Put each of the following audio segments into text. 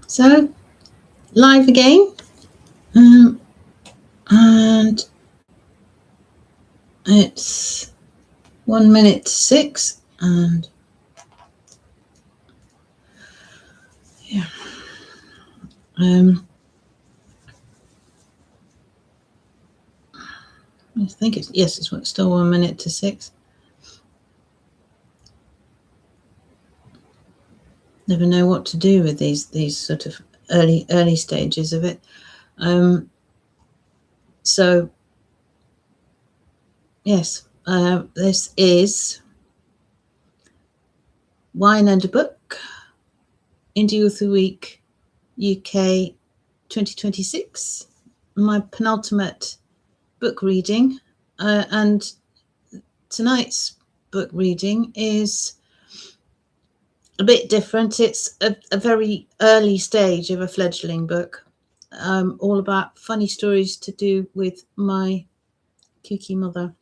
So, live again. Um, and it's 1 minute to 6. And yeah. I think it's still 1 minute to 6. Never know what to do with these sort of early stages of it. So yes, this is Wine and a Book, Indie Author Week UK 2026. My penultimate book reading, and tonight's book reading is a bit different. It's a very early stage of a fledgling book, all about funny stories to do with my kooky mother.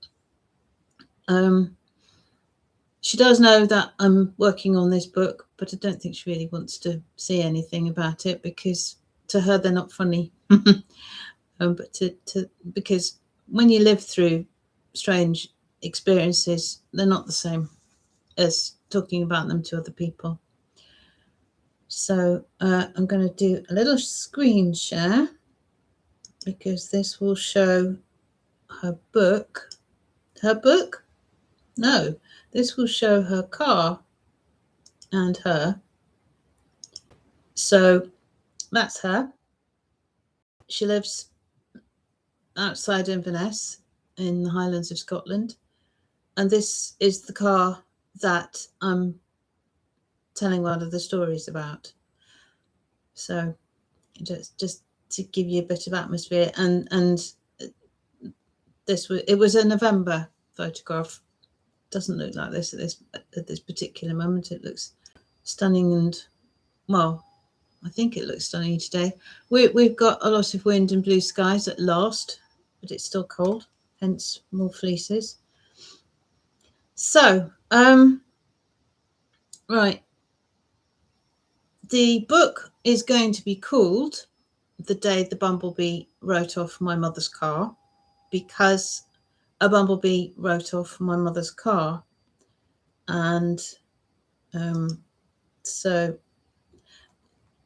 She does know that I'm working on this book, but I don't think she really wants to say anything about it because to her they're not funny. But because when you live through strange experiences, they're not the same as talking about them to other people. So I'm going to do a little screen share because this will show her book. Her book? No, this will show her car and her. So that's her. She lives outside Inverness in the Highlands of Scotland. And this is the car that I'm telling one of the stories about. So just to give you a bit of atmosphere, and it was a November photograph. Doesn't look like this at this particular moment. It looks stunning, and well, I think it looks stunning today. We've got a lot of wind and blue skies at last, but it's still cold, hence more fleeces. So right, the book is going to be called The Day the Bumblebee Wrote Off My Mother's Car, because a bumblebee wrote off my mother's car. And so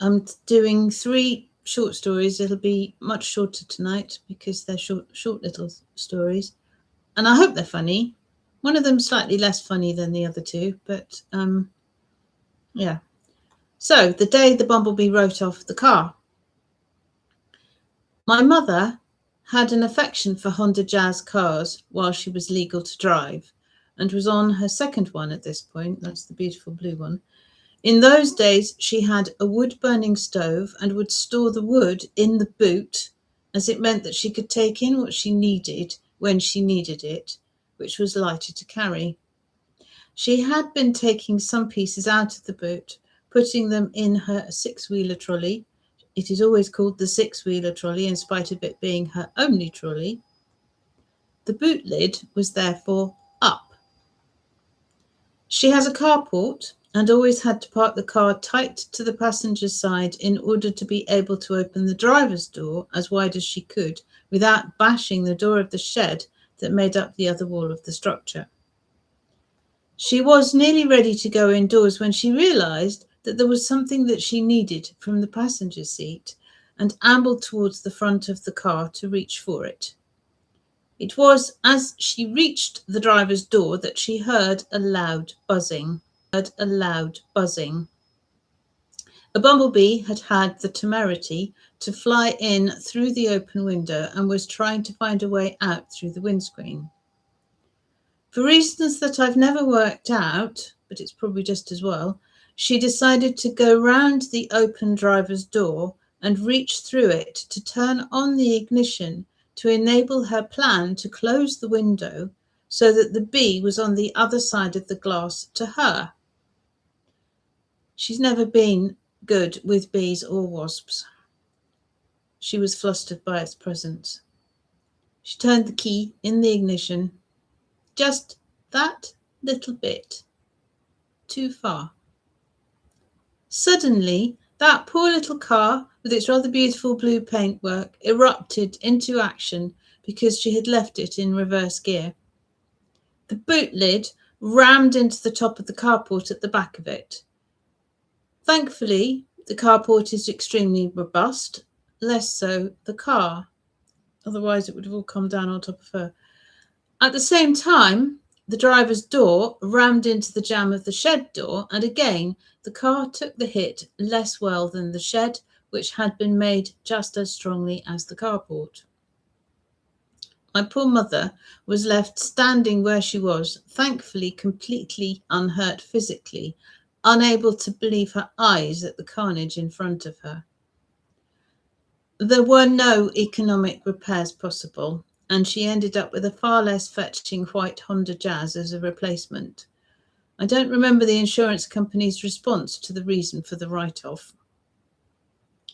I'm doing 3 short stories. It'll be much shorter tonight because they're short little stories, and I hope they're funny. One of them slightly less funny than the other 2, but yeah. So, The Day the Bumblebee Wrote Off the Car. My mother had an affection for Honda Jazz cars while she was legal to drive, and was on her second one at this point. That's the beautiful blue one. In those days, she had a wood-burning stove and would store the wood in the boot, as it meant that she could take in what she needed when she needed it, which was lighter to carry. She had been taking some pieces out of the boot, putting them in her 6-wheeler trolley. It is always called the 6-wheeler trolley in spite of it being her only trolley. The boot lid was therefore up. She has a carport and always had to park the car tight to the passenger side in order to be able to open the driver's door as wide as she could without bashing the door of the shed that made up the other wall of the structure. She was nearly ready to go indoors when she realized that there was something that she needed from the passenger seat and ambled towards the front of the car to reach for it. It was as she reached the driver's door that she heard a loud buzzing. A bumblebee had had the temerity to fly in through the open window and was trying to find a way out through the windscreen. For reasons that I've never worked out, but it's probably just as well, she decided to go round the open driver's door and reach through it to turn on the ignition to enable her plan to close the window so that the bee was on the other side of the glass to her. She's never been good with bees or wasps. She was flustered by its presence. She turned the key in the ignition, just that little bit too far. Suddenly, That poor little car, with its rather beautiful blue paintwork, erupted into action because she had left it in reverse gear. The boot lid rammed into the top of the carport at the back of it. Thankfully, the carport is extremely robust, less so the car. Otherwise, it would have all come down on top of her. At the same time, the driver's door rammed into the jamb of the shed door, and again, the car took the hit less well than the shed, which had been made just as strongly as the carport. My poor mother was left standing where she was, thankfully completely unhurt physically, unable to believe her eyes at the carnage in front of her. There were no economic repairs possible, and she ended up with a far less fetching white Honda Jazz as a replacement. I don't remember the insurance company's response to the reason for the write-off.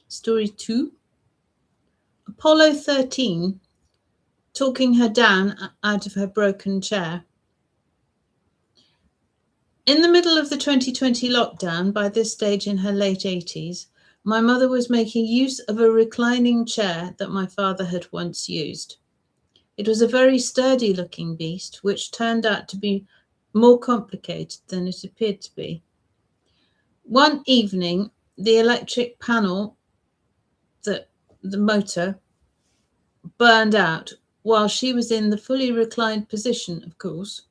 Story 2. Apollo 13, talking her down out of her broken chair. In the middle of the 2020 lockdown, by this stage in her late 80s, my mother was making use of a reclining chair that my father had once used. It was a very sturdy-looking beast, which turned out to be more complicated than it appeared to be. One evening, the electric panel, the motor, burned out while she was in the fully reclined position, of course.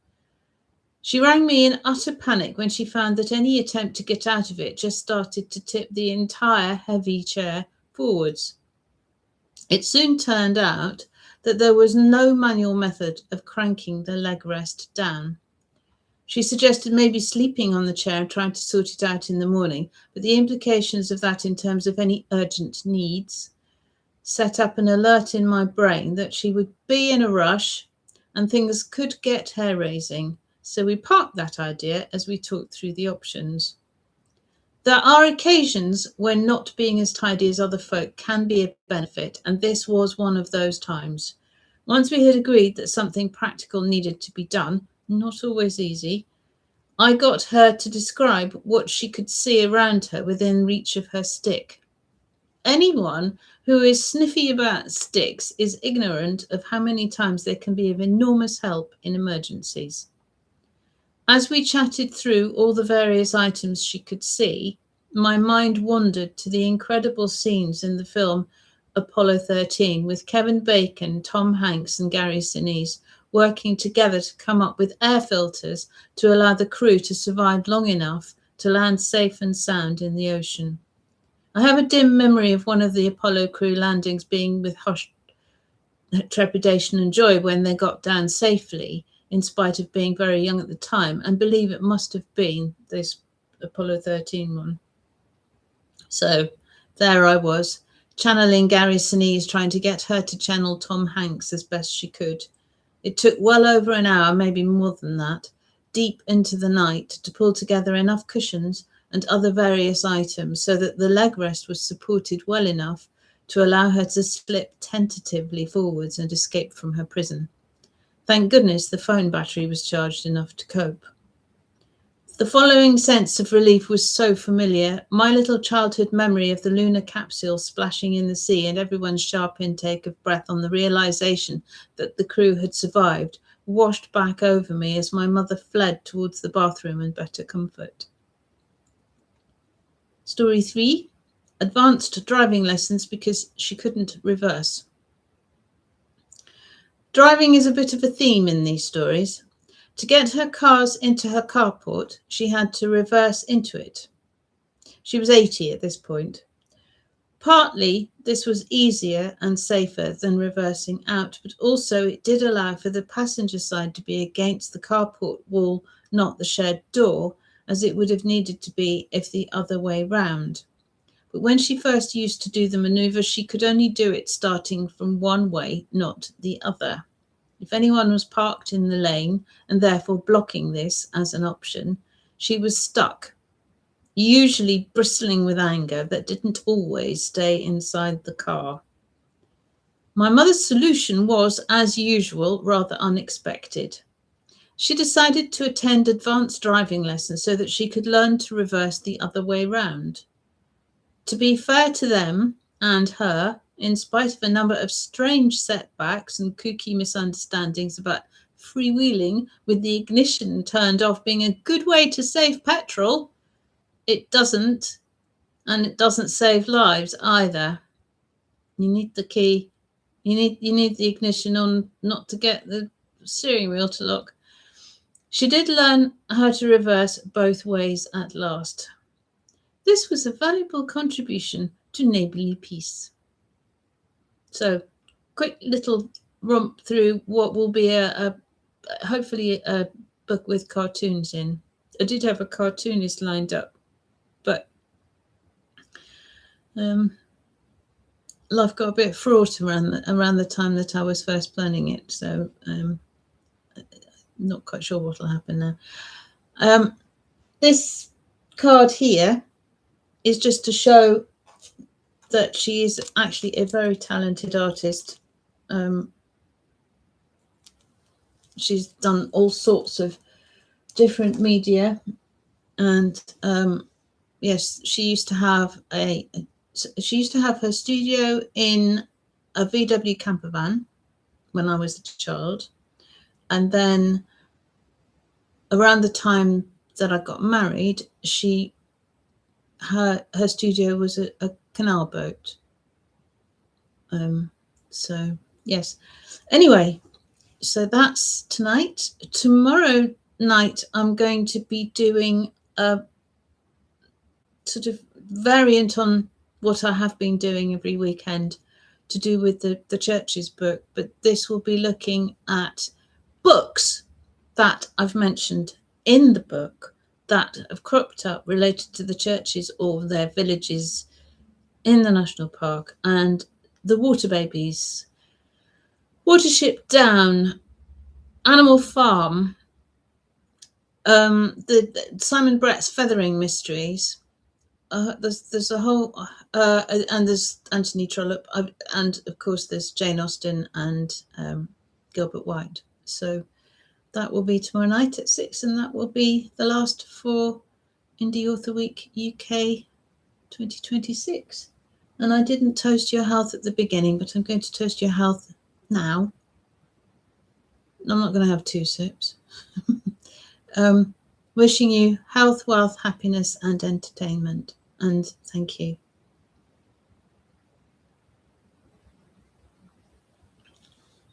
She rang me in utter panic when she found that any attempt to get out of it just started to tip the entire heavy chair forwards. It soon turned out that there was no manual method of cranking the leg rest down. She suggested maybe sleeping on the chair and trying to sort it out in the morning, but the implications of that in terms of any urgent needs set up an alert in my brain that she would be in a rush and things could get hair-raising. So we parked that idea as we talked through the options. There are occasions when not being as tidy as other folk can be a benefit, and this was one of those times. Once we had agreed that something practical needed to be done, not always easy, I got her to describe what she could see around her within reach of her stick. Anyone who is sniffy about sticks is ignorant of how many times they can be of enormous help in emergencies. As we chatted through all the various items she could see, my mind wandered to the incredible scenes in the film Apollo 13 with Kevin Bacon, Tom Hanks and Gary Sinise working together to come up with air filters to allow the crew to survive long enough to land safe and sound in the ocean. I have a dim memory of one of the Apollo crew landings being with hushed trepidation and joy when they got down safely, in spite of being very young at the time, and believe it must have been this Apollo 13 one. So there I was, channeling Gary Sinise, trying to get her to channel Tom Hanks as best she could. It took well over an hour, maybe more than that, deep into the night, to pull together enough cushions and other various items so that the leg rest was supported well enough to allow her to slip tentatively forwards and escape from her prison. Thank goodness the phone battery was charged enough to cope. The following sense of relief was so familiar. My little childhood memory of the lunar capsule splashing in the sea and everyone's sharp intake of breath on the realization that the crew had survived washed back over me as my mother fled towards the bathroom and better comfort. Story 3, advanced driving lessons because she couldn't reverse. Driving is a bit of a theme in these stories. To get her cars into her carport, she had to reverse into it. She was 80 at this point. Partly, this was easier and safer than reversing out, but also it did allow for the passenger side to be against the carport wall, not the shed door, as it would have needed to be if the other way round. But when she first used to do the manoeuvre, she could only do it starting from one way, not the other. If anyone was parked in the lane and therefore blocking this as an option, she was stuck, usually bristling with anger that didn't always stay inside the car. My mother's solution was, as usual, rather unexpected. She decided to attend advanced driving lessons so that she could learn to reverse the other way round. To be fair to them and her, in spite of a number of strange setbacks and kooky misunderstandings about freewheeling with the ignition turned off being a good way to save petrol, it doesn't, and it doesn't save lives either. You need the key. You need the ignition on, not to get the steering wheel to lock. She did learn how to reverse both ways at last. This was a valuable contribution to neighbourly peace. So, quick little romp through what will be hopefully a book with cartoons in. I did have a cartoonist lined up, but life got a bit fraught around the time that I was first planning it. So, not quite sure what will happen now. This card here is just to show that she is actually a very talented artist. She's done all sorts of different media, and yes, she used to have her studio in a VW camper van when I was a child, and then around the time that I got married, her studio was a canal boat. So yes. Anyway, so that's tonight. Tomorrow night, I'm going to be doing a sort of variant on what I have been doing every weekend to do with the church's book, but this will be looking at books that I've mentioned in the book that have cropped up related to the churches or their villages in the national park, and the Water Babies, Watership Down, Animal Farm, the Simon Brett's Feathering Mysteries. There's a whole, and there's Anthony Trollope, and of course there's Jane Austen and Gilbert White. So that will be tomorrow night at 6, and that will be the last for Indie Author Week UK 2026. And I didn't toast your health at the beginning, but I'm going to toast your health now. I'm not going to have 2 sips. Wishing you health, wealth, happiness, and entertainment. And thank you.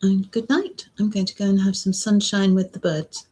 And good night. I'm going to go and have some sunshine with the birds.